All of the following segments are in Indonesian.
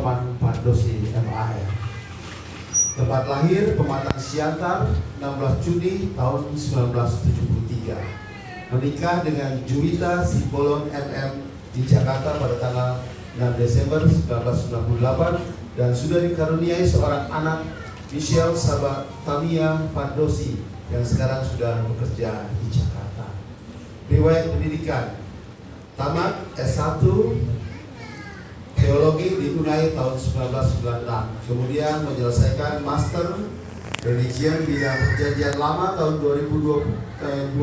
Nyoman Pandosi MAM. Tempat lahir Pematang Siantar, 16 Juni tahun 1973. Menikah dengan Juwita Simbolon MM di Jakarta pada tanggal 6 Desember 1998 dan sudah dikaruniai seorang anak, Michelle Sabatamia Pandosi, yang sekarang sudah bekerja di Jakarta. Riwayat pendidikan: tamat S1 Teologi di UNAI tahun 1996, kemudian menyelesaikan Master Religion bidang Perjanjian Lama tahun 2005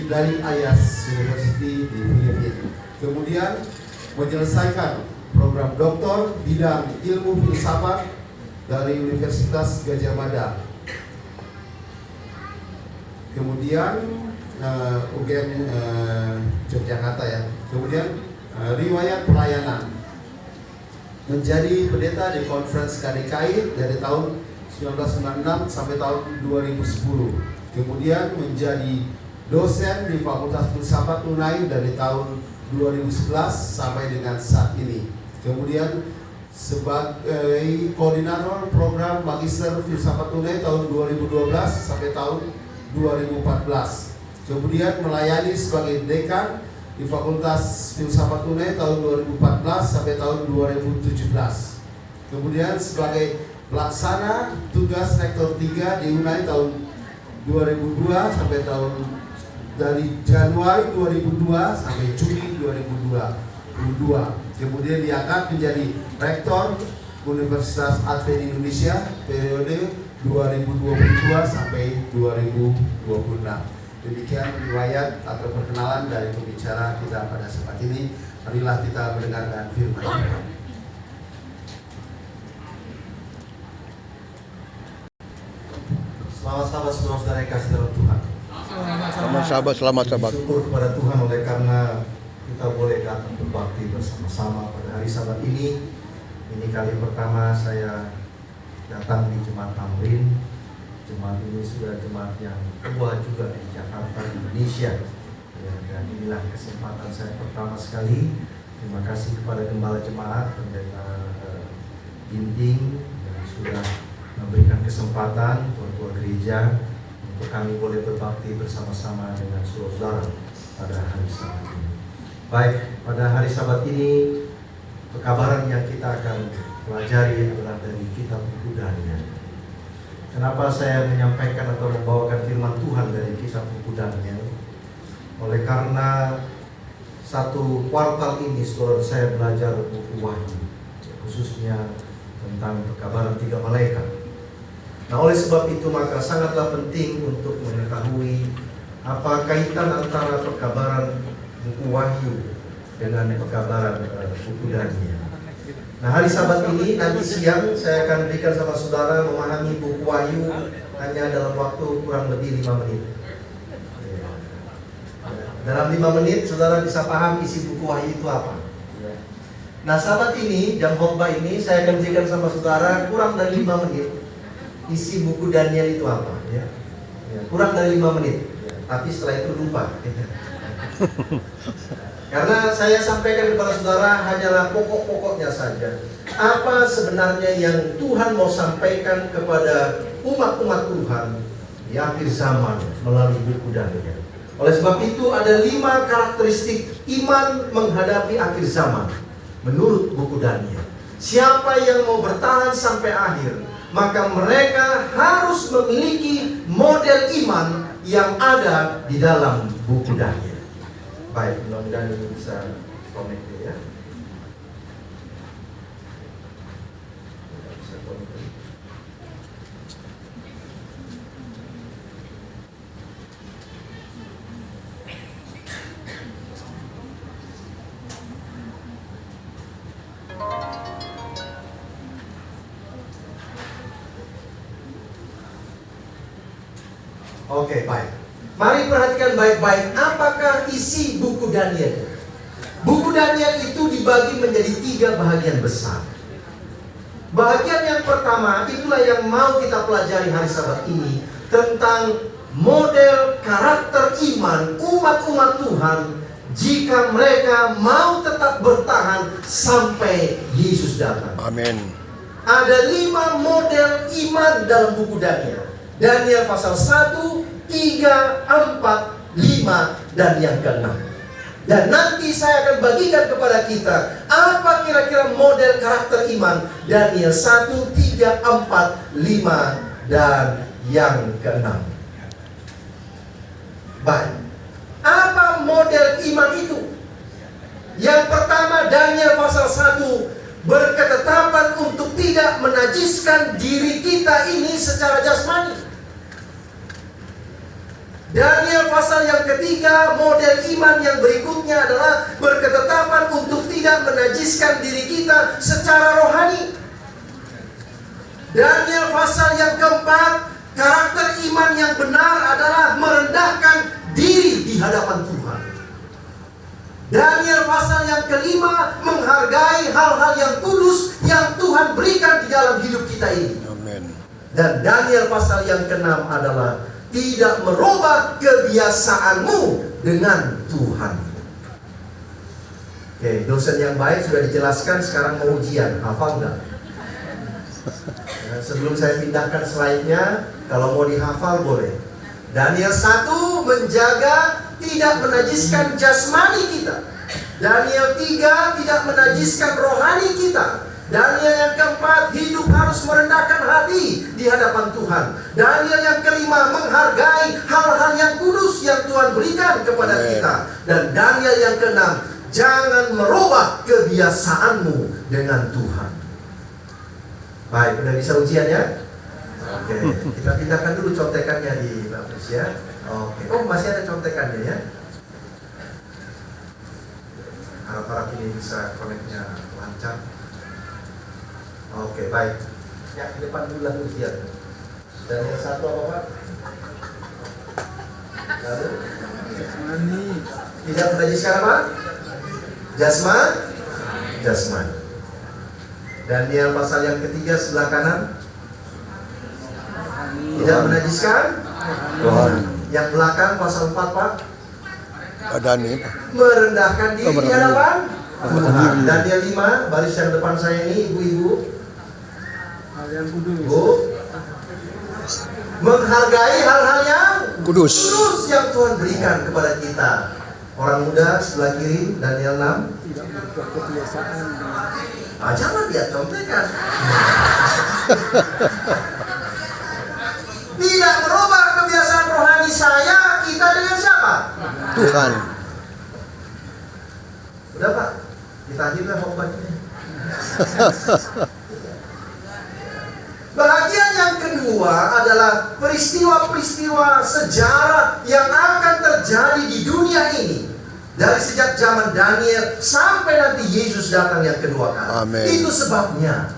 dari Ayas University di Filipina. Kemudian menyelesaikan program doktor bidang ilmu filsafat dari Universitas Gadjah Mada. Kemudian UGM Yogyakarta ya. Kemudian riwayat pelayanan: menjadi pendeta di Conference KDKI dari tahun 1996 sampai tahun 2010. Kemudian menjadi dosen di Fakultas Filsafat UNAI dari tahun 2011 sampai dengan saat ini. Kemudian sebagai koordinator program Magister Filsafat UNAI tahun 2012 sampai tahun 2014. Kemudian melayani sebagai dekan di Fakultas Filsafat UNAI tahun 2014 sampai tahun 2017. Kemudian sebagai pelaksana tugas Rektor 3 di UNAI tahun 2002 sampai dari Januari 2002 sampai Juni 2022. Kemudian diangkat menjadi Rektor Universitas Advent Indonesia periode 2022 sampai 2026. Demikian riwayat atau perkenalan dari pembicara kita pada saat ini. Marilah kita mendengarkan firman Tuhan. Selamat sahabat-saudara yang kasih dalam Tuhan. Selamat sahabat. Syukur kepada Tuhan oleh karena kita boleh datang berbakti bersama-sama pada hari Sabat ini. Ini kali pertama saya datang di Jemaat Tamrin. Jemaat ini sudah jemaat yang tua juga di Jakarta, Indonesia ya, dan inilah kesempatan saya pertama sekali. Terima kasih kepada Gembala Jemaat, Pendeta Ginting, yang sudah memberikan kesempatan ketua gereja untuk kami boleh berbakti bersama-sama dengan saudara pada hari Sabat ini. Baik, pada hari Sabat ini pekabaran yang kita akan pelajari adalah dari kitab buku Daniel. Kenapa saya menyampaikan atau membawakan firman Tuhan dari kitab buku Daniel? Oleh karena satu kuartal ini saudara saya belajar buku Wahyu, khususnya tentang pekabaran 3 malaikat. Nah, oleh sebab itu maka sangatlah penting untuk mengetahui apa kaitan antara pekabaran buku Wahyu dengan pekabaran buku Daniel. Nah, hari Sabat ini nanti siang saya akan berikan sama saudara memahami buku Wahyu hanya dalam waktu kurang lebih 5 menit. Dalam 5 menit saudara bisa paham isi buku Wahyu itu apa. Nah, Sabat ini, jam khotbah ini saya akan berikan sama saudara kurang dari 5 menit isi buku Daniel itu apa ya. Kurang dari 5 menit. Tapi setelah itu lupa. Karena saya sampaikan kepada saudara hanyalah pokok-pokoknya saja. Apa sebenarnya yang Tuhan mau sampaikan kepada umat-umat Tuhan di akhir zaman melalui buku Daniel. Oleh sebab itu ada 5 karakteristik iman menghadapi akhir zaman menurut buku Daniel. Siapa yang mau bertahan sampai akhir, maka mereka harus memiliki model iman yang ada di dalam buku Daniel. Baik, mudah-mudahan ini bisa connect ya. Oke, baik. Mari perhatikan baik-baik apakah isi buku Daniel. Buku Daniel itu dibagi menjadi 3 bahagian besar. Bahagian yang pertama itulah yang mau kita pelajari hari Sabat ini, tentang model karakter iman umat-umat Tuhan jika mereka mau tetap bertahan sampai Yesus datang. Amin. Ada 5 model iman dalam buku Daniel. Daniel pasal 1, 3, 4, 5, dan yang ke-6. Dan nanti saya akan bagikan kepada kita apa kira-kira model karakter iman Daniel 1, 3, 4, 5, dan yang ke-6. Baik. Apa model iman itu? Yang pertama, Daniel pasal 1 berketetapan untuk tidak menajiskan diri kita ini secara jasmani. Daniel pasal yang ketiga, model iman yang berikutnya adalah berketetapan untuk tidak menajiskan diri kita secara rohani. Daniel pasal yang keempat, karakter iman yang benar adalah merendahkan diri di hadapan Tuhan. Daniel pasal yang kelima, menghargai hal-hal yang kudus yang Tuhan berikan di dalam hidup kita ini. Amin. Dan Daniel pasal yang keenam adalah tidak merubah kebiasaanmu dengan Tuhan. Oke, dosen yang baik sudah dijelaskan, sekarang mau ujian, hafal nggak? Nah, sebelum saya pindahkan slide-nya, kalau mau dihafal boleh. Daniel 1 menjaga tidak menajiskan jasmani kita. Daniel 3 tidak menajiskan rohani kita. Daniel yang keempat, hidup harus merendahkan hati di hadapan Tuhan. Daniel yang kelima, menghargai hal-hal yang kudus yang Tuhan berikan kepada kita. Dan Daniel yang keenam, jangan merubah kebiasaanmu dengan Tuhan. Baik, udah bisa ujian ya? Oke, kita pindahkan dulu contekannya di Bapak ya. Oke, oh masih ada contekannya ya. Harap-harap ini bisa connect-nya lancar. Oke, baik. Ya, di depan dulu lah ujian. Dan yang satu apa Pak? Lalu? Jasmani. Tidak menajiskan apa? Jasmani. Daniel pasal yang ketiga sebelah kanan. Tidak menajiskan Rohani. Yang belakang pasal 4 Pak. Ada nih. Merendahkan diri di hadapan Tuhan. Daniel 5, baris yang depan saya ini, ibu-ibu. Bu, menghargai hal-hal yang Kudus. yang Tuhan berikan kepada kita. Orang muda sebelah kiri, Daniel 6. Tidak merubah kebiasaan. Jangan lihat contekan. Tidak merubah kebiasaan rohani saya, kita dengan siapa? Tuhan. Udah Pak, kita akhirnya khotbahnya. Bahagian yang kedua adalah peristiwa-peristiwa sejarah yang akan terjadi di dunia ini. Dari sejak zaman Daniel sampai nanti Yesus datang yang kedua kali. Amin. Itu sebabnya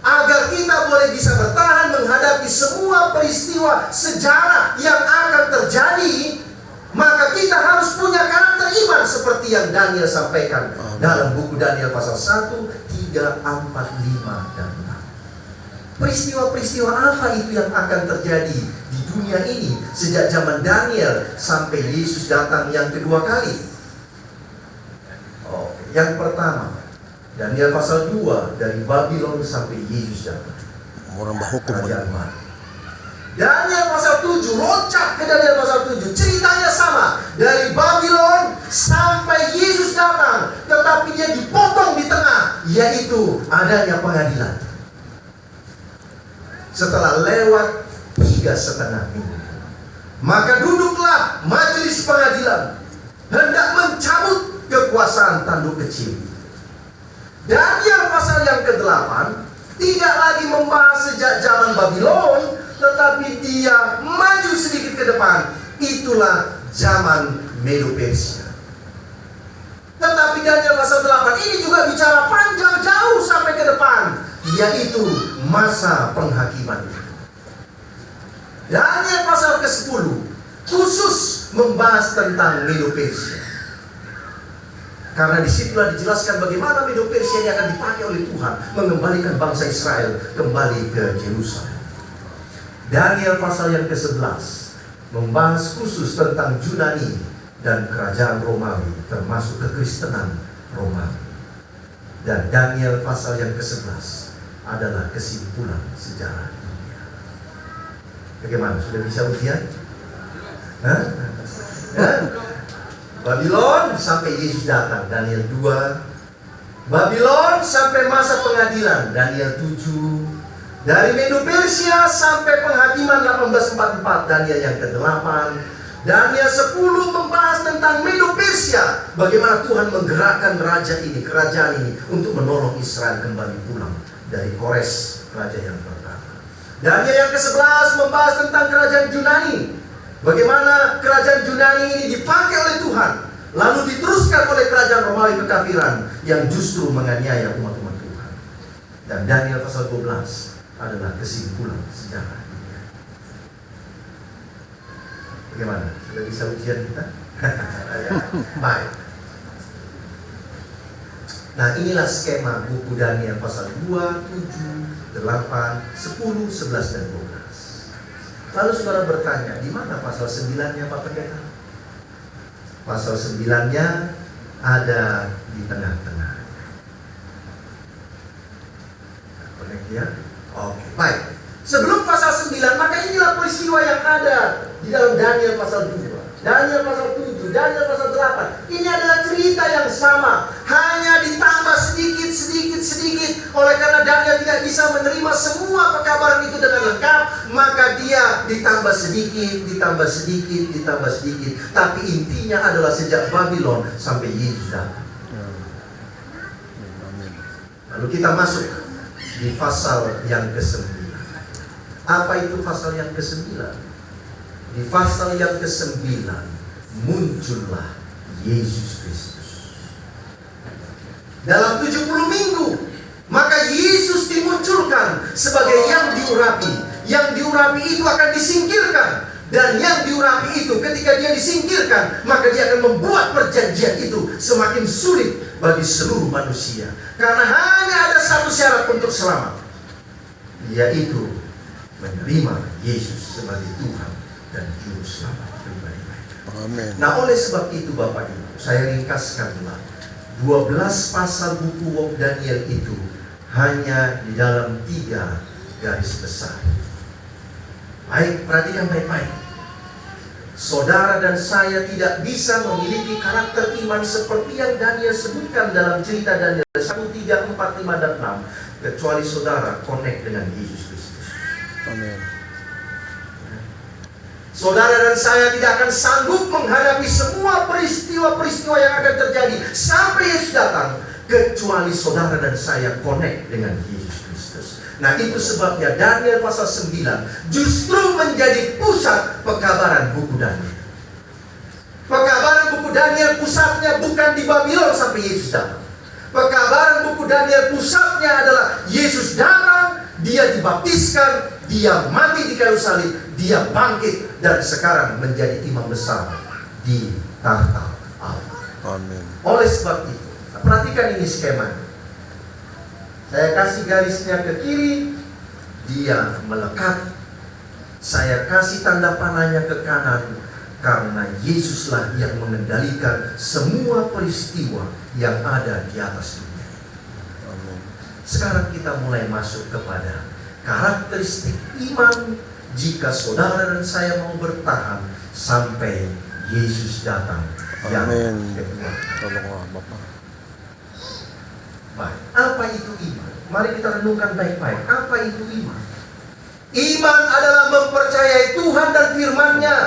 agar kita boleh bisa bertahan menghadapi semua peristiwa sejarah yang akan terjadi, maka kita harus punya karakter iman seperti yang Daniel sampaikan dalam buku Daniel pasal 1, 3, 4, 5, dan 6. Peristiwa-peristiwa apa itu yang akan terjadi di dunia ini sejak zaman Daniel sampai Yesus datang yang kedua kali? Yang pertama, Daniel pasal 2, dari Babylon sampai Yesus datang. Merambah hukum. Kerajaan mati. Daniel pasal 7, loncat ke Daniel pasal 7. Ceritanya sama, dari Babylon sampai Yesus datang, tetapi dia dipotong di tengah, yaitu adanya pengadilan. Setelah lewat 3,5 minggu, maka duduklah majelis pengadilan hendak mencabut kekuasaan tanduk kecil. Daniel pasal yang ke-8 tidak lagi membahas sejak zaman Babylon, tetapi dia maju sedikit ke depan. Itulah zaman Medo-Persia. Tetapi Daniel pasal 8 ini juga bicara panjang jauh sampai ke depan, yaitu masa penghakiman. Daniel pasal ke-10 khusus membahas tentang Medo-Persia. Karena disitulah dijelaskan bagaimana Medo-Persia ini akan dipakai oleh Tuhan mengembalikan bangsa Israel kembali ke Yerusalem. Daniel pasal yang ke-11 membahas khusus tentang Yunani dan kerajaan Romawi, termasuk kekristenan Romawi. Dan Daniel pasal yang ke-11 adalah kesimpulan sejarah dunia. Bagaimana? Sudah bisa ujian? Hah? Ya? Babylon sampai Yesus datang, Daniel 2. Babylon sampai masa pengadilan, Daniel 7. Dari Medo Persia sampai penghakiman 1844, Daniel yang ke-8. Daniel 10 membahas tentang Medo Persia, bagaimana Tuhan menggerakkan raja ini, kerajaan ini untuk menolong Israel kembali pulang dari Kores, raja yang pertama. Daniel yang ke-11 membahas tentang kerajaan Yunani, bagaimana kerajaan Yunani ini dipakai oleh Tuhan, lalu diteruskan oleh kerajaan Romawi kekafiran yang justru menganiaya umat-umat Tuhan. Dan Daniel pasal 12 adalah kesimpulan sejarah dunia. Bagaimana? Sudah bisa ujian kita? Ya. Baik. Nah, inilah skema buku Daniel pasal 2, 7, 8, 10, 11, dan 12. Lalu saudara bertanya, di mana pasal 9-nya Pak Pendeta? Pasal 9-nya ada di tengah-tengah. Connect ya? Oke, baik. Sebelum pasal 9, maka inilah peristiwa yang ada di dalam Daniel pasal 2, Daniel pasal 7, Daniel pasal 8. Ini adalah cerita yang sama, hanya ditambah sedikit. Oleh karena Daniel tidak bisa menerima semua pekabaran itu dengan lengkap, maka dia ditambah sedikit. Tapi intinya adalah sejak Babylon sampai Yesus datang. Lalu kita masuk di pasal yang ke-9. Apa itu pasal yang ke-9? Di pasal yang ke-9 muncullah Yesus Kristus. Dalam 70 minggu, maka Yesus dimunculkan sebagai yang diurapi. Yang diurapi itu akan disingkirkan. Dan yang diurapi itu ketika dia disingkirkan, maka dia akan membuat perjanjian itu semakin sulit bagi seluruh manusia. Karena hanya ada satu syarat untuk selamat, yaitu menerima Yesus sebagai Tuhan dan Juru Selamat pribadi mereka. Amin. Nah, oleh sebab itu Bapak Ibu, saya ringkaskanlah 12 pasal buku Daniel itu hanya di dalam 3 garis besar. Baik, perhatikan baik-baik. Saudara dan saya tidak bisa memiliki karakter iman seperti yang Daniel sebutkan dalam cerita Daniel 1, 3, 4, 5, dan 6, kecuali saudara connect dengan Yesus Kristus. Amin. Saudara dan saya tidak akan sanggup menghadapi semua peristiwa-peristiwa yang akan terjadi sampai Yesus datang, kecuali saudara dan saya connect dengan Yesus Kristus. Nah, itu sebabnya Daniel pasal 9 justru menjadi pusat pekabaran buku Daniel. Pekabaran buku Daniel pusatnya bukan di Babylon sampai Yesus datang. Pekabaran buku Daniel pusatnya adalah Yesus datang, dia dibaptiskan, dia mati di kayu salib, dia bangkit, dan sekarang menjadi imam besar di tahta Allah. Amin. Oleh sebab itu, perhatikan ini skemanya. Saya kasih garisnya ke kiri, dia melekat. Saya kasih tanda panahnya ke kanan, karena Yesuslah yang mengendalikan semua peristiwa yang ada di atas dunia. Amin. Sekarang kita mulai masuk kepada karakteristik iman jika saudara dan saya mau bertahan sampai Yesus datang yang Amin. kedua. Tolonglah Bapak. Baik, apa itu iman? Mari kita renungkan baik-baik. Apa itu iman? Iman adalah mempercayai Tuhan dan firman-Nya.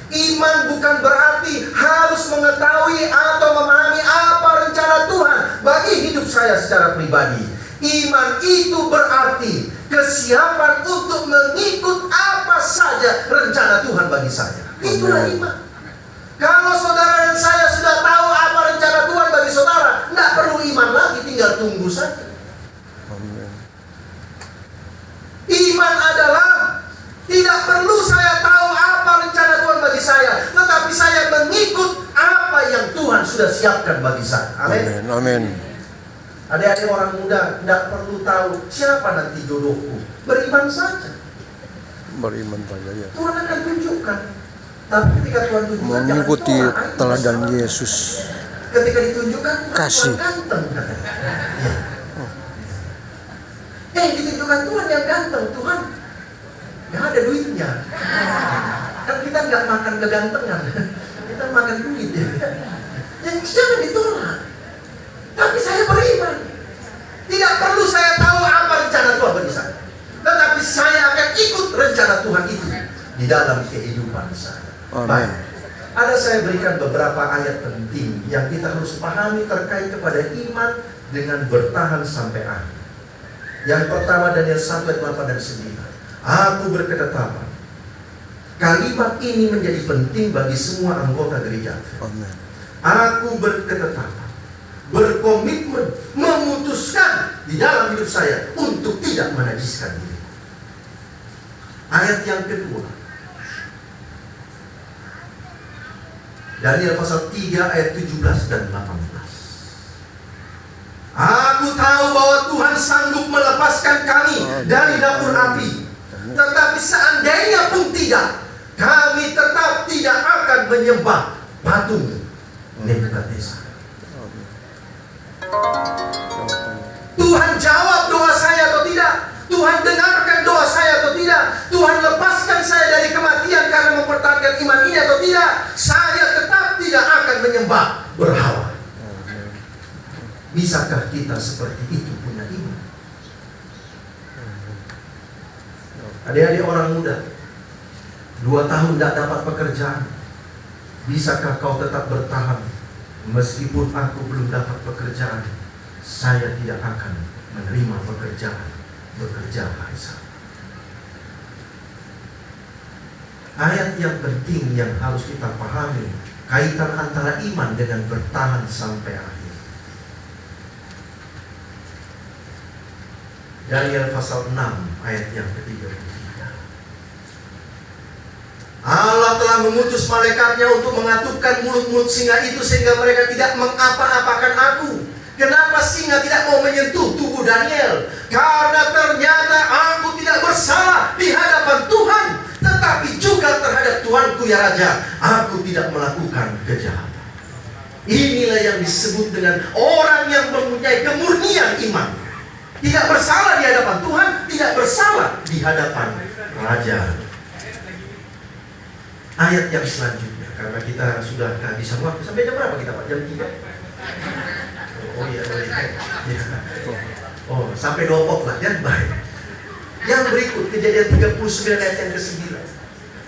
Iman bukan berarti harus mengetahui atau memahami apa rencana Tuhan bagi hidup saya secara pribadi. Iman itu berarti kesiapan untuk mengikut apa saja rencana Tuhan bagi saya. Itulah iman. Kalau saudara dan saya sudah tahu apa rencana Tuhan bagi saudara, tidak perlu iman lagi, tinggal tunggu saja. Amin. Iman adalah tidak perlu saya tahu apa rencana Tuhan bagi saya, tetapi saya mengikut apa yang Tuhan sudah siapkan bagi saya. Amin. Amin. Adik-adik orang muda tidak perlu tahu siapa nanti jodohku, beriman saja. Beriman saja ya. Tuhan akan tunjukkan. Tapi ketika Tuhan tunjukkan, mengikuti jangan tolak. teladan Yesus. Ketika ditunjukkan, Kasih. Tuhan ganteng katanya. Ya. Ditunjukkan Tuhan yang ganteng. Tuhan nggak ada duitnya. Kan kita nggak makan kegantengan, kita makan duit. Yang jangan ditolak. Tapi saya beriman. Tidak perlu saya tahu apa rencana Tuhan bagi saya, tetapi saya akan ikut rencana Tuhan itu di dalam kehidupan saya. Amin. Baik. Ada saya berikan beberapa ayat penting yang kita harus pahami terkait kepada iman dengan bertahan sampai akhir. Yang pertama, Daniel 1 ayat 8 dan 9. Aku berketetapan. Kalimat ini menjadi penting bagi semua anggota gereja. Amin. Aku berketetapan, berkomitmen, memutuskan di dalam hidup saya untuk tidak menajiskan diri. Ayat yang kedua, Daniel pasal 3 ayat 17 dan 18. Aku tahu bahwa Tuhan sanggup melepaskan kami dari dapur api, tetapi seandainya pun tidak, kami tetap tidak akan menyembah patung Nebukadnezar. Tuhan jawab doa saya atau tidak? Tuhan dengarkan doa saya atau tidak? Tuhan lepaskan saya dari kematian karena mempertahankan iman ini atau tidak? Saya tetap tidak akan menyembah berhala. Bisakah kita seperti itu punya iman? Adik-adik orang muda, 2 tahun tidak dapat pekerjaan. Bisakah kau tetap bertahan? Meskipun aku belum dapat pekerjaan, saya tidak akan menerima pekerjaan. Bekerja hari Sabtu. Ayat yang penting yang harus kita pahami, kaitan antara iman dengan bertahan sampai akhir. Daniel pasal 6 ayat yang ke-33. Allah telah mengutus malaikatnya untuk mengatupkan mulut-mulut singa itu sehingga mereka tidak mengapa-apakan aku. Kenapa singa tidak mau menyentuh tubuh Daniel? Karena ternyata aku tidak bersalah di hadapan Tuhan, tetapi juga terhadap Tuanku ya Raja, aku tidak melakukan kejahatan. Inilah yang disebut dengan orang yang mempunyai kemurnian iman. Tidak bersalah di hadapan Tuhan, tidak bersalah di hadapan Raja. Ayat yang selanjutnya, karena kita sudah kehabisan waktu. Sampai jam berapa kita Pak? Jam 3? Oh iya, oh sampai 2 pot lah, ya baik. Yang berikut, Kejadian 39 ayat yang ke-9.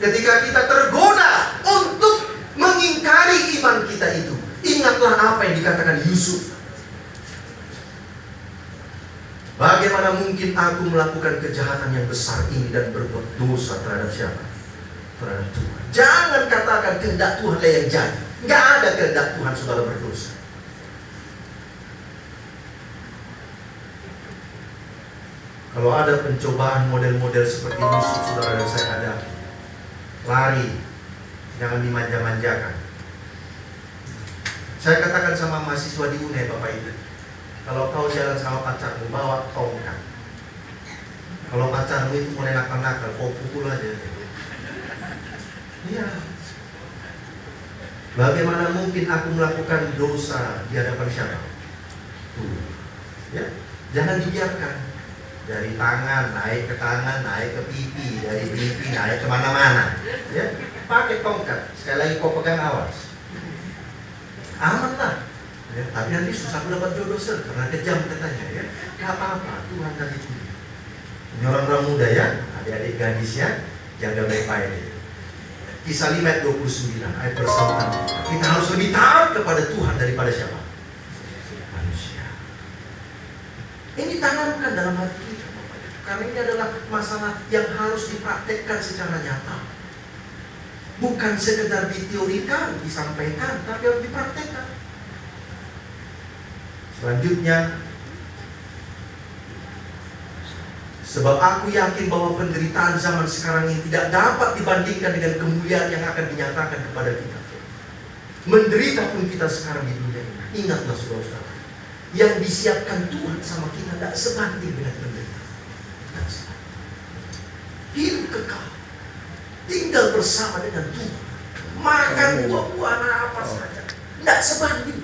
Ketika kita tergoda untuk mengingkari iman kita itu, ingatlah apa yang dikatakan Yusuf. Bagaimana mungkin aku melakukan kejahatan yang besar ini dan berbuat dosa terhadap siapa? Terhadap Tuhan. Jangan katakan kehendak Tuhan yang jadi. Nggak ada kehendak Tuhan saudara berdosa. Kalau ada pencobaan model-model seperti Yusuf saudara dan saya hadapi, lari, jangan dimanja-manjakan. Saya katakan sama mahasiswa di UNED Bapak Ibu, kalau kau jalan sama pacarmu, bawa tongkat. Kalau pacarmu itu mulai nakal-nakal, kau pukul aja. Iya. Bagaimana mungkin aku melakukan dosa di hadapan siapa? Tuh. Ya, jangan dibiarkan. Dari tangan naik ke tangan, naik ke pipi, dari pipi naik kemana-mana. Ya, pakai tongkat. Sekali lagi kau pegang, awas. Aman lah. Ya, tapi nanti susah dapat jodoh karena kejam katanya. Ya, nggak apa-apa. Tuhan kasih itu. Ini orang-orang muda ya, adik-adik gadis ya, jaga baik-baik. Kisah 5 ayat 29 ayat bersama. Kita harus lebih taat kepada Tuhan daripada siapa? Manusia. Ini tanamkan dalam hati kita. Karena ini adalah masalah yang harus dipraktekkan secara nyata. Bukan sekedar diteorikan, disampaikan, tapi harus dipraktekkan. Selanjutnya, sebab aku yakin bahwa penderitaan zaman sekarang ini tidak dapat dibandingkan dengan kemuliaan yang akan dinyatakan kepada kita. Menderita pun kita sekarang di dunia ini. Ingatlah saudara-saudara, yang disiapkan Tuhan sama kita tidak sebanding dengan penderitaan. Hidup kekal, tinggal bersama dengan Tuhan. makan Amin. buah-buahan apa saja, tidak sebanding.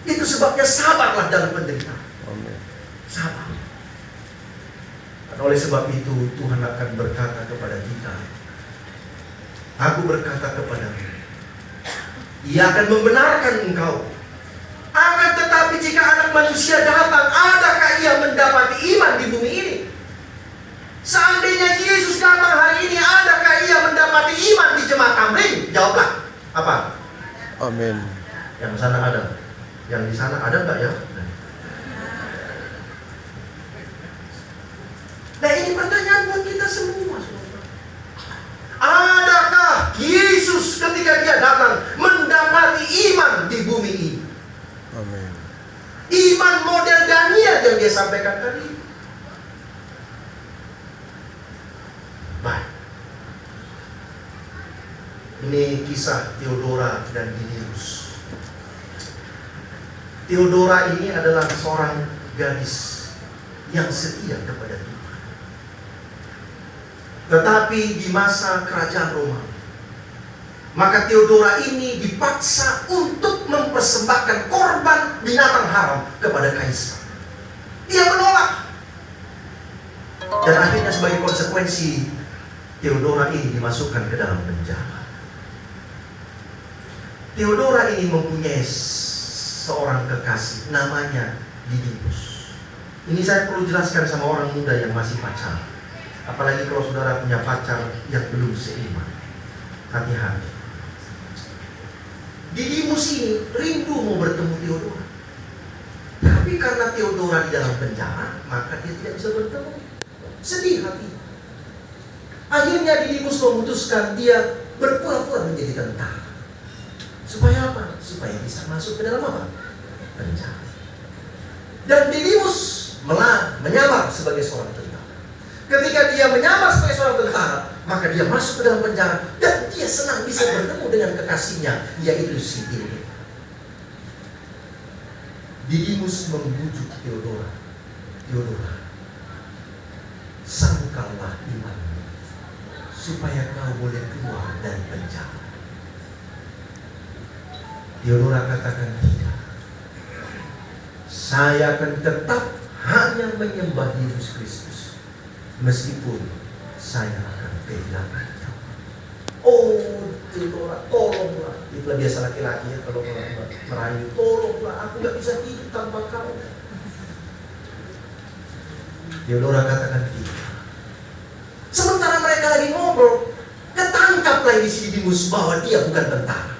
Itu sebabnya sabarlah dalam penderitaan. Amin. Sabar. Dan oleh sebab itu Tuhan akan berkata kepada kita, aku berkata kepadamu, Ia akan membenarkan engkau. Akan tetapi jika Anak Manusia datang, adakah Ia mendapati iman di bumi ini? Seandainya Yesus datang hari ini, adakah Ia mendapati iman di Jemaat Tamrin? Jawablah. Apa? Amin. Yang sana ada. Yang di sana ada enggak ya? Nah, ini pertanyaan buat kita semua, saudara. Adakah Yesus ketika Dia datang mendapati iman di bumi ini? Amin. Iman model Daniel yang Dia sampaikan tadi. Baik. Ini kisah Theodora dan Didymus. Theodora ini adalah seorang gadis yang setia kepada Tuhan. Tetapi di masa kerajaan Romawi, maka Theodora ini dipaksa untuk mempersembahkan korban binatang haram kepada kaisar. Dia menolak. Dan akhirnya sebagai konsekuensi, Theodora ini dimasukkan ke dalam penjara. Theodora ini mempunyai seorang kekasih, namanya Didymus. Ini saya perlu jelaskan sama orang muda yang masih pacaran. Apalagi kalau saudara punya pacar yang belum seiman. Hati-hati. Didymus ini rindu mau bertemu Theodora. Tapi karena Theodora di dalam penjara, maka dia tidak bisa bertemu. Sedih hati. Akhirnya Didymus memutuskan dia berpura-pura menjadi tentara. Supaya apa? Supaya bisa masuk ke dalam apa? Penjara. Dan Didymus menyamar sebagai seorang tentara. Ketika dia menyamar sebagai seorang tentara, maka dia masuk ke dalam penjara dan dia senang bisa bertemu dengan kekasihnya, yaitu si Theodora. Didymus membujuk Theodora. Theodora, sangkallah imanmu supaya kau boleh keluar dari penjara. Theodora katakan tidak. Saya akan tetap hanya menyembah Yesus Kristus, meskipun saya akan kehilangan nyawa. Oh, Theodora, tolonglah. Itulah biasa laki-laki ya, kalau merayu, tolonglah, aku gak bisa hidup tanpa kau. Theodora katakan tidak. Sementara mereka lagi ngobrol, ketangkaplah di sini Didymus bahwa dia bukan tentara.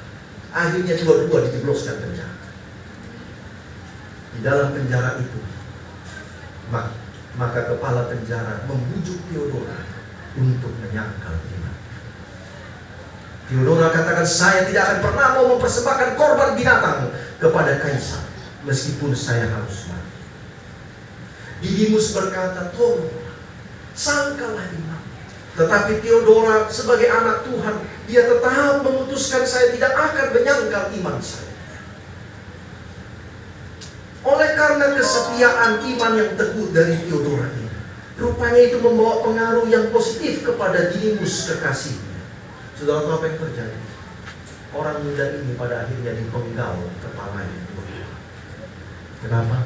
Akhirnya dua-dua dijebloskan penjara. Di dalam penjara itu, maka kepala penjara membujuk Theodora untuk menyangkal iman. Theodora katakan, saya tidak akan pernah mau mempersembahkan korban binatang kepada kaisar, meskipun saya harus mati. Didymus berkata, tolong, sangkallah iman. Tetapi Theodora sebagai anak Tuhan, dia tetap memutuskan, saya tidak akan menyangkal iman saya. Oleh karena kesetiaan iman yang teguh dari Theodora ini, rupanya itu membawa pengaruh yang positif kepada Didymus kekasihnya. Saudara tahu apa yang terjadi? Orang muda ini pada akhirnya dipenggal kepalanya. Kenapa?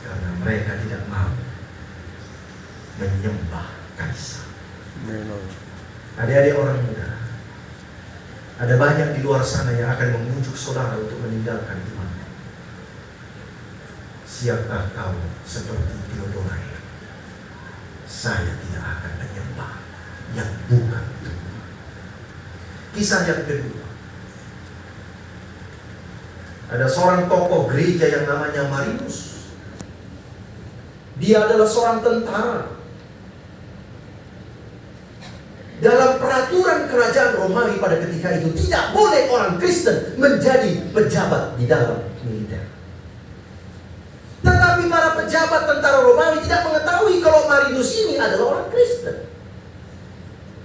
Karena mereka tidak mau menyembah kaisar. Adik-adik orang muda, ada banyak di luar sana yang akan membujuk saudara untuk meninggalkan iman. Siapkah kau seperti Theodora? Saya tidak akan menyembah yang bukan Tuhan. Kisah yang kedua, ada seorang tokoh gereja yang namanya Marinus. Dia adalah seorang tentara. Dalam peraturan kerajaan Romawi pada ketika itu, tidak boleh orang Kristen menjadi pejabat di dalam militer. Tetapi para pejabat tentara Romawi tidak mengetahui kalau Marinus ini adalah orang Kristen.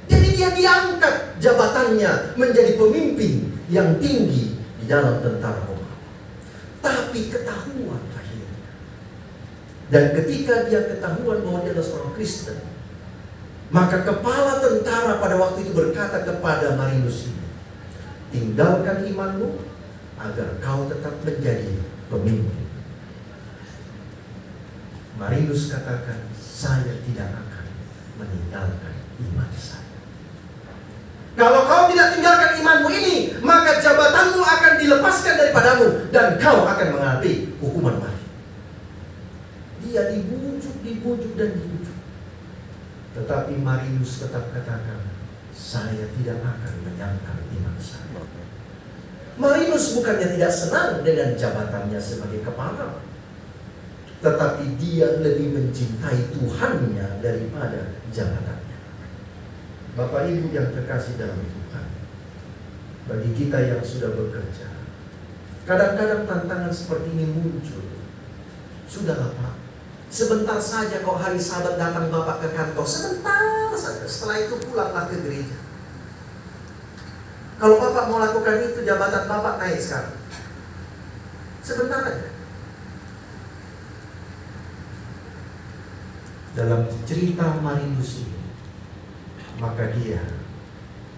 Jadi dia diangkat jabatannya menjadi pemimpin yang tinggi di dalam tentara Romawi. Tapi ketahuan akhirnya. Dan ketika dia ketahuan bahwa dia adalah seorang Kristen, Maka kepala tentara pada waktu itu berkata kepada Marinus ini, tinggalkan imanmu agar kau tetap menjadi pemimpin. Marinus katakan, saya tidak akan meninggalkan iman saya. Kalau kau tidak tinggalkan imanmu ini, maka jabatanmu akan dilepaskan daripadamu dan kau akan mengalami hukuman mati. Dia dibujuk dan dibujuk. Tetapi Marinus tetap katakan, saya tidak akan menyangkal iman saya. Marinus bukannya tidak senang dengan jabatannya sebagai kepala, tetapi dia lebih mencintai Tuhannya daripada jabatannya. Bapak Ibu yang terkasih dalam Tuhan, bagi kita yang sudah bekerja, kadang-kadang tantangan seperti ini muncul. Sudahlah Pak, sebentar saja kok hari Sabat datang Bapak ke kantor, sebentar saja, setelah itu pulanglah ke gereja. Kalau Bapak mau lakukan itu, jabatan Bapak naik sekarang. Sebentar aja. Dalam cerita Marinus ini, maka dia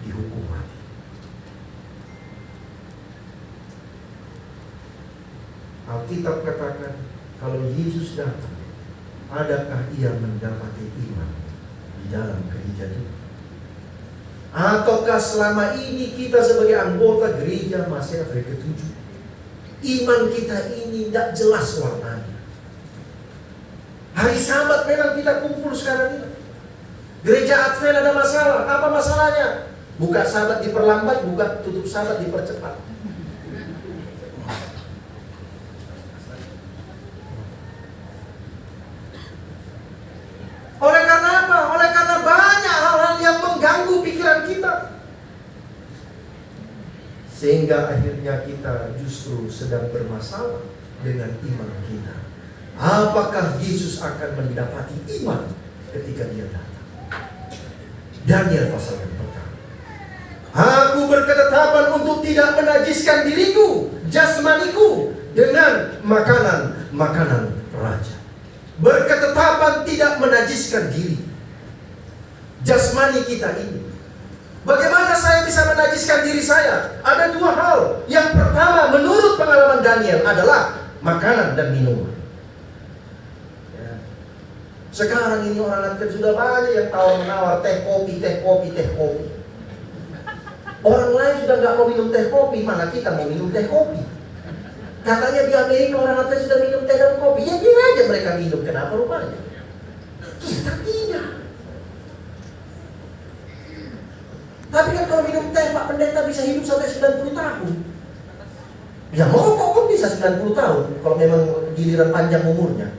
dihukum mati. Alkitab katakan, kalau Yesus datang, adakah ia mendapati iman di dalam gereja itu? Ataukah selama ini kita sebagai anggota gereja masih ada ketujuh? Iman kita ini tidak jelas warnanya. Hari Sabat memang kita kumpul sekarang ini. Gereja Advent ada masalah. Apa masalahnya? Buka Sabat diperlambat, buka tutup Sabat dipercepat. Oleh karena apa? Oleh karena banyak hal-hal yang mengganggu pikiran kita. Sehingga akhirnya kita justru sedang bermasalah dengan iman kita. Apakah Yesus akan mendapati iman ketika dia datang? Daniel pasal yang pertama. Aku berketetapan untuk tidak menajiskan diriku, jasmaniku, dengan makanan raja. Berketetapan tidak menajiskan diri, jasmani kita ini. Bagaimana saya bisa menajiskan diri saya? Ada dua hal. Yang pertama, menurut pengalaman Daniel, adalah makanan dan minuman. Sekarang ini orang Advent sudah banyak yang tawar-menawar teh kopi. Orang lain sudah nggak mau minum teh kopi, mana kita mau minum teh kopi. Katanya di Amerika orang Advent sudah minum teh dan kopi. Ya biar aja mereka minum, kenapa rupanya? Kita tidak. Tapi kan kalau minum teh, Pak Pendeta bisa hidup sampai 90 tahun. Ya merokok pun bisa 90 tahun kalau memang giliran panjang umurnya.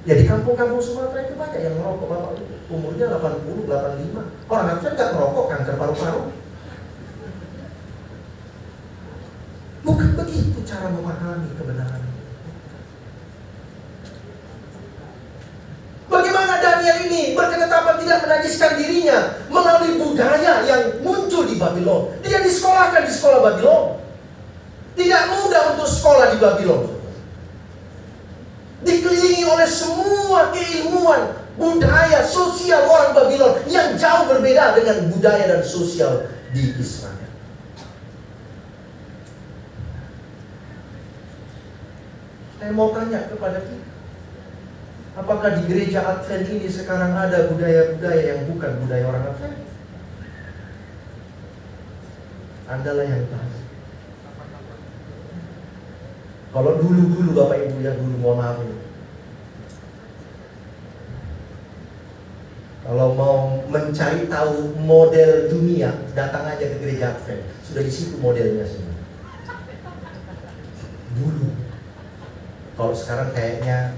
Ya di kampung-kampung Sumatera itu banyak yang merokok, Bapak umurnya 80, 85. Orang Advent nggak merokok, kanker paru-paru. Bukan begitu cara memahami kebenaran. Bagaimana Daniel ini berketetapan tidak menajiskan dirinya melalui budaya yang muncul di Babylon. Dia disekolahkan di sekolah Babylon. Tidak mudah untuk sekolah di Babylon. Dikelilingi oleh semua keilmuan, budaya, sosial orang Babylon yang jauh berbeda dengan budaya dan sosial di Israel. Saya mau tanya kepada kita, apakah di gereja Advent ini sekarang ada budaya-budaya yang bukan budaya orang Advent? Andalah yang tahu. Kalau dulu Bapak Ibu ya, dulu mohon maaf ini. Kalau mau mencari tahu model dunia, datang aja ke gereja Advent. Sudah di situ modelnya semua. Dulu. Kalau sekarang kayaknya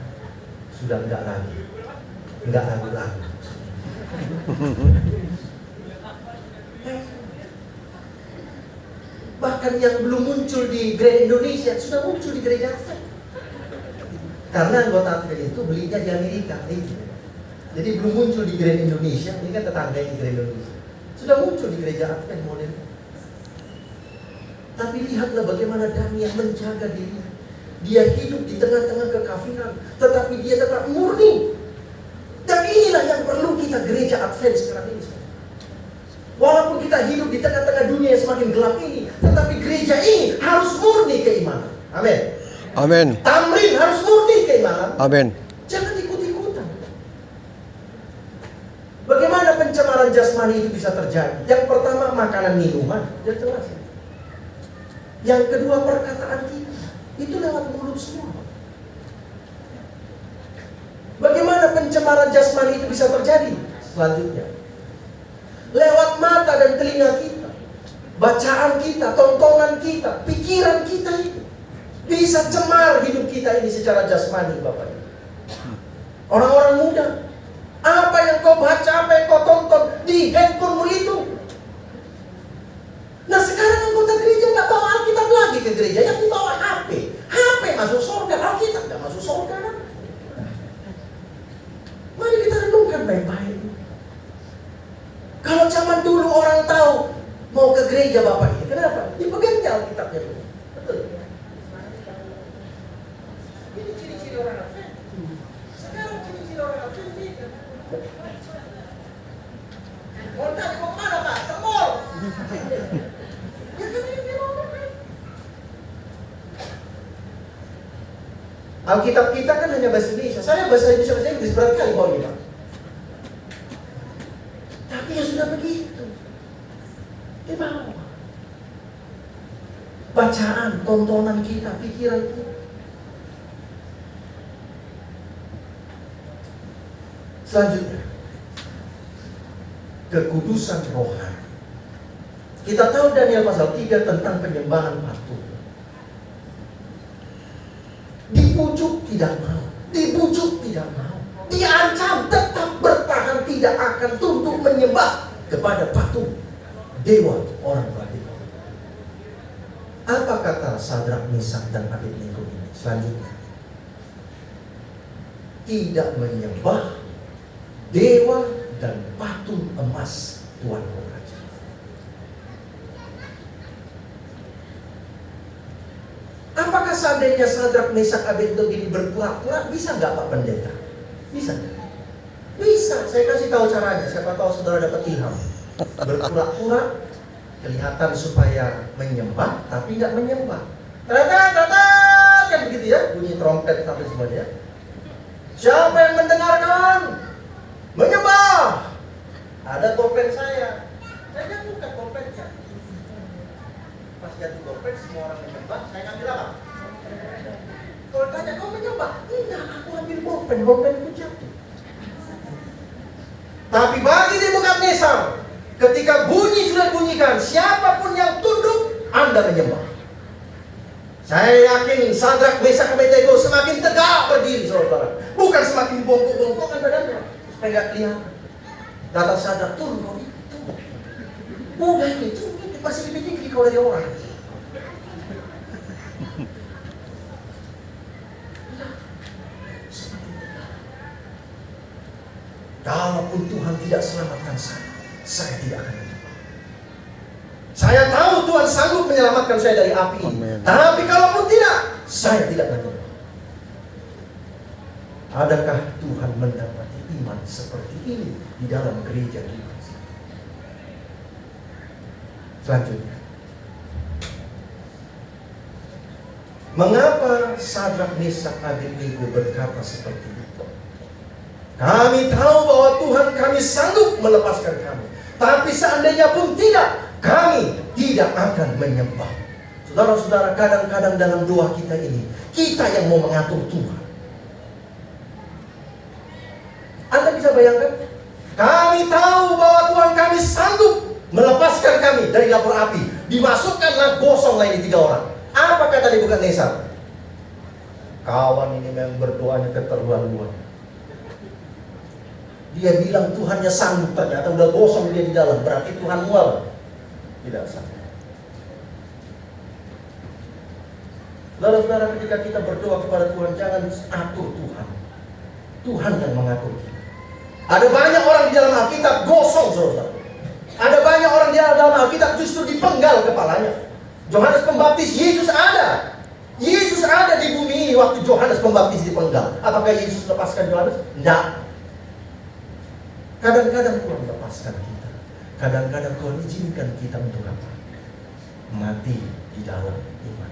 sudah enggak lagi. Enggak lagu-lagu. Bahkan yang belum muncul di Grand Indonesia sudah muncul di gereja Advent. Karena anggota Advent itu belinya di Amerika. Jadi belum muncul di Grand Indonesia. Ini kan tetangga di Grand Indonesia. Sudah muncul di gereja Advent modelnya. Tapi lihatlah bagaimana Daniel menjaga dirinya. Dia hidup di tengah-tengah kekafiran, tetapi dia tetap murni. Dan inilah yang perlu kita gereja Advent sekarang ini. Walaupun kita hidup di tengah-tengah dunia yang semakin gelap ini, tetapi gereja ini harus murni keimanan. Amin. Amin. Tamrin harus murni keimanan. Amin. Jangan ikut-ikutan. Bagaimana pencemaran jasmani itu bisa terjadi? Yang pertama, makanan minuman. Dia jelas. Yang kedua, perkataan kita. Itu lewat mulut semua. Bagaimana pencemaran jasmani itu bisa terjadi? Selanjutnya, lewat mata dan telinga kita, bacaan kita, tontonan kita, pikiran kita itu bisa cemar hidup kita ini secara jasmani, Bapak Ibu. Orang-orang muda, apa yang kau baca, apa yang kau tonton di handphonemu itu. Nah sekarang anggota gereja nggak bawa Alkitab lagi ke gereja, yang dibawa HP. HP masuk surga, Alkitab nggak masuk surga. Mari kita renungkan baik-baik. Kalau zaman dulu orang tahu mau ke gereja Bapak ini, kenapa? Dipegangnya Alkitabnya dulu. Betul. Ini ciri-ciri orang Advent. Sekarang ciri-ciri orang Advent beda. Mau tanya mau kemana Pak? Ke mall. Ya kan ini orang. Alkitab kita kan hanya bahasa Indonesia. Saya bahasa Inggris berat kali bawahnya Pak. Tapi ya sudah begitu. Dia bawa. Bacaan, tontonan kita, pikiran kita. Selanjutnya, kekudusan rohani. Kita tahu Daniel pasal 3 tentang penyembahan patung. Dibujuk tidak mau, dibujuk tidak mau, diancam tetap bertahan, tidak akan tunduk menyembah kepada patung dewa orang Babylon. Apa kata Sadrak, Mesak dan Abednego ini? Selanjutnya, tidak menyembah dewa dan patung emas Tuhan Raja. Apakah seandainya Sadrak, Mesak, Abednego ini berpura-pura, bisa nggak Pak Pendeta? Bisa. Bisa. Saya kasih tahu caranya. Siapa tahu saudara dapat ilham. Berpura-pura kelihatan supaya menyembah, tapi nggak menyembah. Kan begitu ya, bunyi trompet sampai semuanya. Siapa yang mendengarkan? Menyembah. Ada topeng saya. Saya jatuhkan topengnya. Pas jatuh topeng, semua orang menyembah. Saya ngambil apa? Kalau tanya, kau menyembah? Enggak, aku ambil bolpenku jatuh. Tapi bagi Nebukadnezar, ketika bunyi sudah bunyikan, siapapun yang tunduk, Anda menyembah. Saya yakin Sadrak, Mesak, Abednego semakin tegak berdiri, saudara. Bukan semakin bongkok-bongkokkan badannya, supaya nggak kelihatan. Kata Sadrak, turun kau itu. Udah ini, pasti lebih tinggi kau dari orang. Kalaupun Tuhan tidak selamatkan saya tidak akan menyembah. Saya tahu Tuhan sanggup menyelamatkan saya dari api. Amen. Tapi kalaupun tidak, saya tidak akan menyembah. Adakah Tuhan mendapati iman seperti ini di dalam gereja kita? Selanjutnya, mengapa Sadrak, Mesak, Abednego berkata seperti itu? Kami tahu bahwa Tuhan kami sanggup melepaskan kami. Tapi seandainya pun tidak, kami tidak akan menyembah. Saudara-saudara, kadang-kadang dalam doa kita ini, kita yang mau mengatur Tuhan. Anda bisa bayangkan? Kami tahu bahwa Tuhan kami sanggup melepaskan kami dari dapur api. Dimasukkanlah gosong lagi 3 orang. Apa kata Nebukadnezar? Kawan ini memang berdoanya keterlaluan. Dia bilang Tuhannya sanggup, ternyata udah gosong dia di dalam. Berarti Tuhan mual. Tidak sanggup. Saudara-saudara, ketika kita berdoa kepada Tuhan, jangan atur Tuhan. Tuhan yang mengatur kita. Ada banyak orang di dalam Alkitab gosong, saudara. Ada banyak orang di dalam Alkitab justru dipenggal kepalanya. Yohanes Pembaptis, Yesus ada. Yesus ada di bumi ini waktu Yohanes Pembaptis dipenggal. Apakah Yesus lepaskan Yohanes? Tidak. Kadang-kadang Tuhan lepaskan kita. Kadang-kadang Tuhan izinkan kita untuk apa? Mati di dalam iman.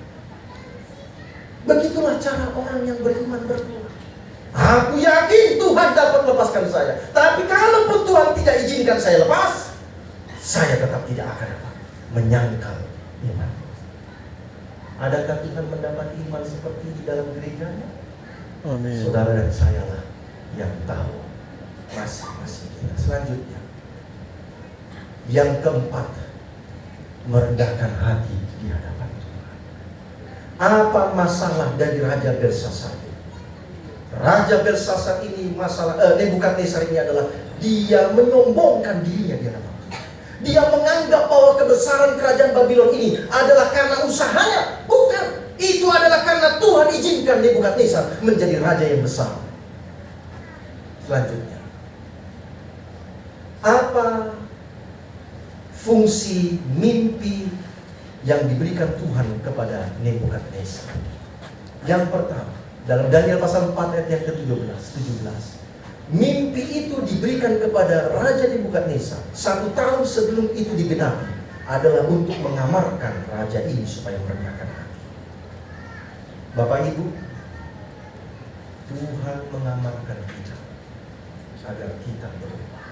Begitulah cara orang yang beriman berdoa. Aku yakin Tuhan dapat lepaskan saya. Tapi kalaupun Tuhan tidak izinkan saya lepas, saya tetap tidak akan dapat menyangkal iman. Adakah Tuhan mendapat iman seperti di dalam gerejanya? Amin. Saudara dan saya lah yang tahu masing-masing kita. Selanjutnya, yang keempat, merendahkan hati di hadapan Tuhan. Apa masalah dari Raja Belsasar? Raja Belsasar ini Nebukadnezar ini adalah dia menyombongkan dirinya di hadapan Tuhan. Dia menganggap bahwa kebesaran kerajaan Babylon ini adalah karena usahanya. Bukan. Itu adalah karena Tuhan izinkan Nebukadnezar menjadi raja yang besar. Selanjutnya, apa fungsi mimpi yang diberikan Tuhan kepada Nebukadnezar? Yang pertama, dalam Daniel pasal 4 ayat yang ke-17, mimpi itu diberikan kepada Raja Nebukadnezar 1 tahun sebelum itu digenapi, adalah untuk mengamarkan raja ini supaya merendahkan hati. Bapak Ibu, Tuhan mengamarkan kita agar kita berdoa.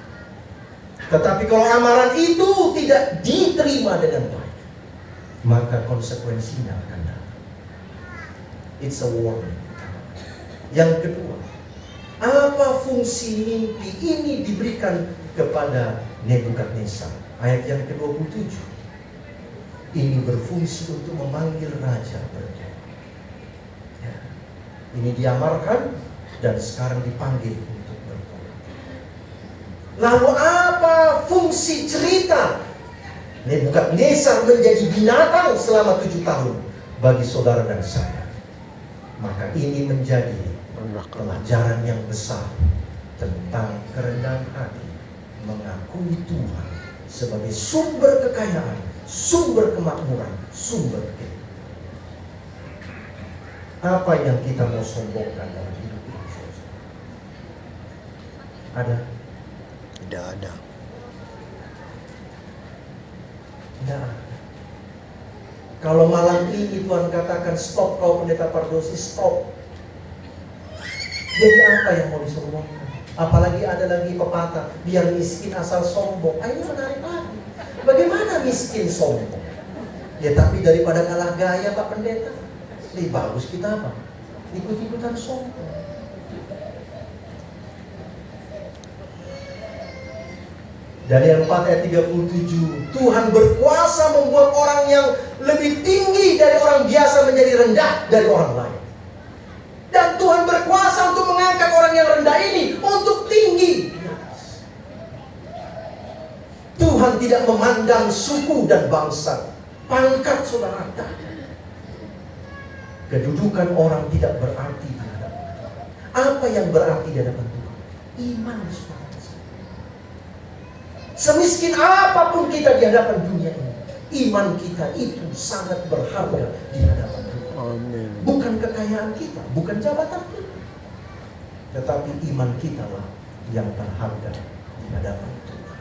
Tetapi kalau amaran itu tidak diterima dengan baik, maka konsekuensinya akan datang. It's a warning. Yang kedua, apa fungsi mimpi ini diberikan kepada Nebukadnezar? Ayat yang ke-27. Ini berfungsi untuk memanggil raja berdoa. Ya. Ini diamarkan dan sekarang dipanggil untuk berdoa. Lalu apa fungsi cerita Nebukadnezar menjadi binatang selama 7 tahun bagi saudara dan saya? Maka ini menjadi pelajaran yang besar tentang kerendahan hati, mengakui Tuhan sebagai sumber kekayaan, sumber kemakmuran, sumber kehidupan. Apa yang kita mau sombongkan dalam hidup ini? Ada? Tidak ada. Tidak ada. Kalau malam ini Tuhan katakan stop kau pendeta Pardosi, stop. Jadi apa yang mau disombongkan? Apalagi ada lagi pepatah, biar miskin asal sombong. Ini menarik lagi. Bagaimana miskin sombong? Ya tapi daripada kalah gaya Pak Pendeta, lebih bagus kita apa? Ikut-ikutan sombong. Daniel 4 ayat 37, Tuhan berkuasa membuat orang yang lebih tinggi dari orang biasa menjadi rendah dari orang lain. Dan Tuhan berkuasa untuk mengangkat orang yang rendah ini untuk tinggi. Tuhan tidak memandang suku dan bangsa, pangkat saudara. Kedudukan orang tidak berarti di hadapan Tuhan. Apa yang berarti di hadapan Tuhan? Iman, saudara. Semiskin apapun kita di hadapan dunia ini, iman kita itu sangat berharga di hadapan Tuhan. Amin. Bukan kekayaan kita, bukan jabatan kita, tetapi iman kita lah yang berharga di hadapan Tuhan.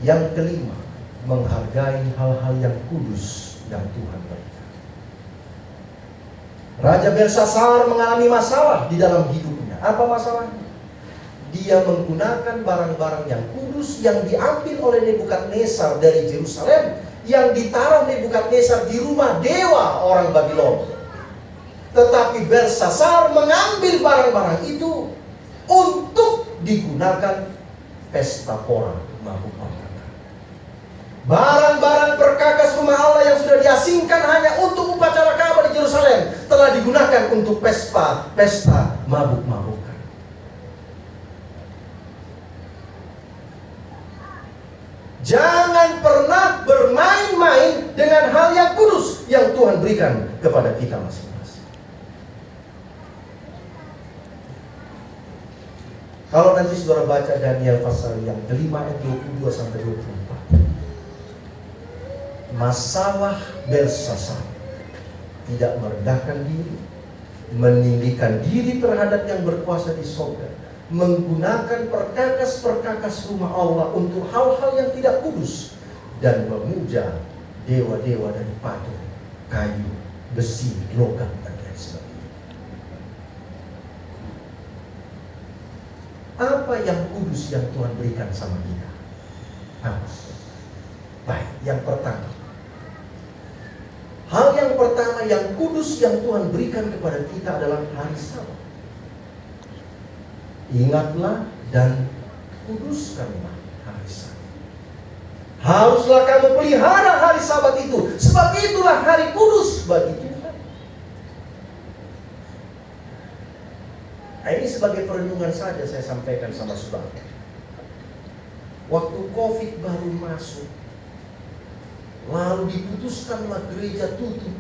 Yang kelima, menghargai hal-hal yang kudus yang Tuhan berikan. Raja Belsasar mengalami masalah di dalam hidupnya. Apa masalahnya? Dia menggunakan barang-barang yang kudus yang diambil oleh Nebukadnezar dari Yerusalem, yang ditaruh Nebukadnezar di rumah dewa orang Babylon. Tetapi Belsasar mengambil barang-barang itu untuk digunakan pesta pora mabuk-mabukan. Barang-barang perkakas rumah Allah yang sudah diasingkan hanya untuk upacara Ka'bah di Yerusalem telah digunakan untuk pesta mabuk-mabukan. Jangan pernah bermain-main dengan hal yang kudus yang Tuhan berikan kepada kita masing-masing. Kalau nanti saudara baca Daniel pasal yang kelima ayat 22 sampai 24, masalah Belsasar tidak merendahkan diri, meninggikan diri terhadap yang berkuasa di surga, menggunakan perkakas-perkakas rumah Allah untuk hal-hal yang tidak kudus dan memuja dewa-dewa dari patung, kayu, besi, logam, dan lain sebagainya. Apa yang kudus yang Tuhan berikan sama kita? Apa? Baik, yang pertama. Hal yang pertama yang kudus yang Tuhan berikan kepada kita adalah hari Sabat. Ingatlah dan kuduskanlah hari Sabat. Haruslah kamu pelihara hari Sabat itu, sebab itulah hari kudus bagi Tuhan. Nah, ini sebagai perenungan saja saya sampaikan sama saudara. Waktu COVID baru masuk, lalu diputuskanlah gereja tutup.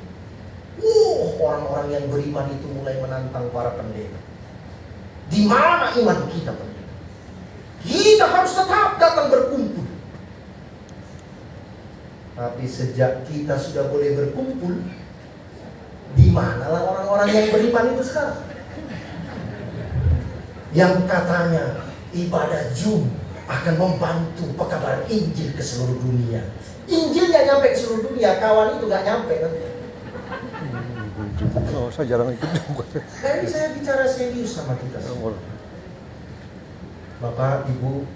Orang-orang yang beriman itu mulai menantang para pendeta. Di mana iman kita, pendeta? Kita harus tetap datang berkumpul. Tapi sejak kita sudah boleh berkumpul, di manalah orang-orang yang beriman itu sekarang? Yang katanya ibadah Zoom akan membantu pekabaran Injil ke seluruh dunia. Injilnya nyampe ke seluruh dunia, kawan itu gak nyampe nanti. Oh, saya jarang ikut. Nah, ini saya bicara serius sama kita semua. Bapak, Ibu,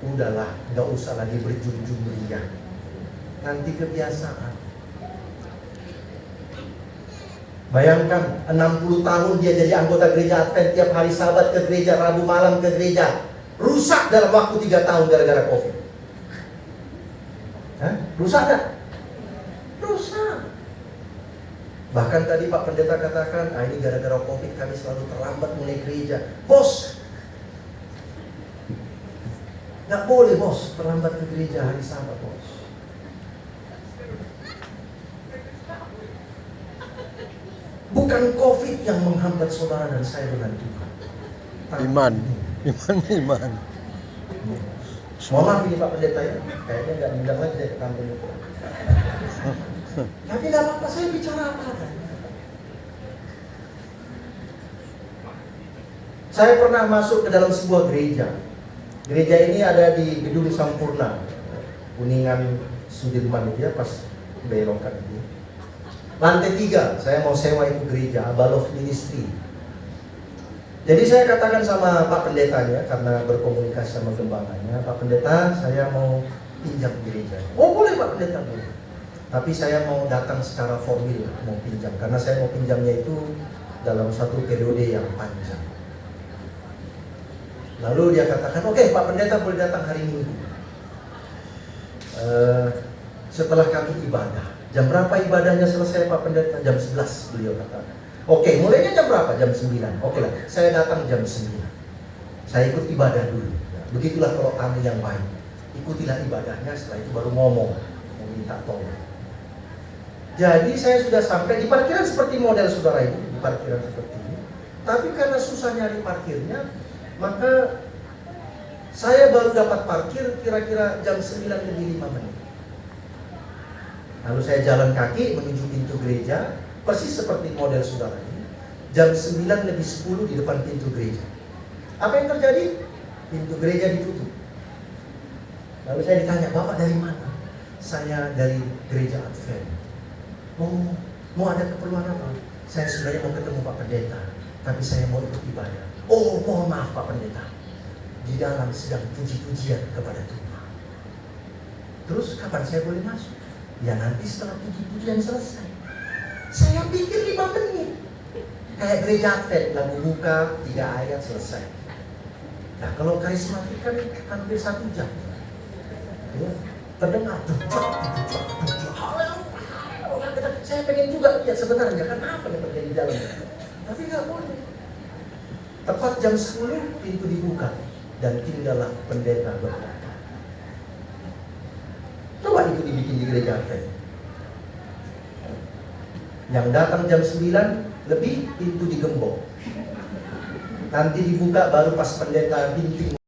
udahlah, gak usah lagi berjunjung ria. Nanti kebiasaan. Bayangkan 60 tahun dia jadi anggota gereja Advent, tiap hari Sabat ke gereja, Rabu malam ke gereja. Rusak dalam waktu 3 tahun gara-gara COVID. Hah? Rusak gak? Rusak. Bahkan tadi Pak Pendeta katakan, ini gara-gara COVID kami selalu terlambat mulai gereja. Bos, gak boleh bos terlambat ke gereja hari Sabat, bos. Bukan COVID yang menghambat saudara dan saya dengan Tuhan. Iman. Mohon maaf ini Pak Pendeta ya, kayaknya nggak diundang lagi dari kampung itu. Tapi nggak apa-apa, saya bicara apa adanya. Saya pernah masuk ke dalam sebuah gereja. Gereja ini ada di Gedung Sampurna, Kuningan Sudirman itu ya, pas belokan itu. Lantai 3, saya mau sewa itu gereja, Abalov Ministry. Jadi saya katakan sama Pak Pendetanya, karena berkomunikasi sama gembalanya, Pak Pendeta, saya mau pinjam gereja. Oh boleh Pak Pendeta, boleh. Tapi saya mau datang secara formal, mau pinjam. Karena saya mau pinjamnya itu dalam satu periode yang panjang. Lalu dia katakan, oke, Pak Pendeta boleh datang hari Minggu. Setelah kami ibadah. Jam berapa ibadahnya selesai Pak Pendeta? Jam 11 beliau katakan. Oke, mulainya jam berapa? Jam 9. Oke lah, saya datang jam 9. Saya ikut ibadah dulu. Begitulah kalau tamu yang baik. Ikutilah ibadahnya, setelah itu baru ngomong, meminta tolong. Jadi saya sudah sampai di parkiran seperti model saudara ini, di parkiran seperti ini. Tapi karena susah nyari parkirnya, maka saya baru dapat parkir kira-kira jam 9 lebih 5 menit. Lalu saya jalan kaki menuju pintu gereja, persis seperti model saudara ini. Jam 9 lebih 10 di depan pintu gereja. Apa yang terjadi? Pintu gereja ditutup. Lalu saya ditanya, Bapak dari mana? Saya dari gereja Advent. Oh, mau ada keperluan apa? Saya sebenarnya mau ketemu Pak Pendeta, tapi saya mau ikut ibadah. Oh, mohon maaf Pak Pendeta, di dalam sedang puji-pujian kepada Tuhan. Terus kapan saya boleh masuk? Ya nanti setelah puji-pujian selesai. Saya pikir 5 menit. Kayak gereja Advent, lagu buka, 3 ayat selesai. Nah kalau karismatik kan hampir 1 jam. Ya, terdengar saya pengen juga lihat sebenarnya kan apa yang terjadi di dalam. Tapi nggak boleh. Tepat jam 10 pintu dibuka dan tinggallah pendeta berkata. Coba itu dibikin di gereja Advent. Yang datang jam 9 lebih pintu digembok. Nanti dibuka baru pas pendeta binting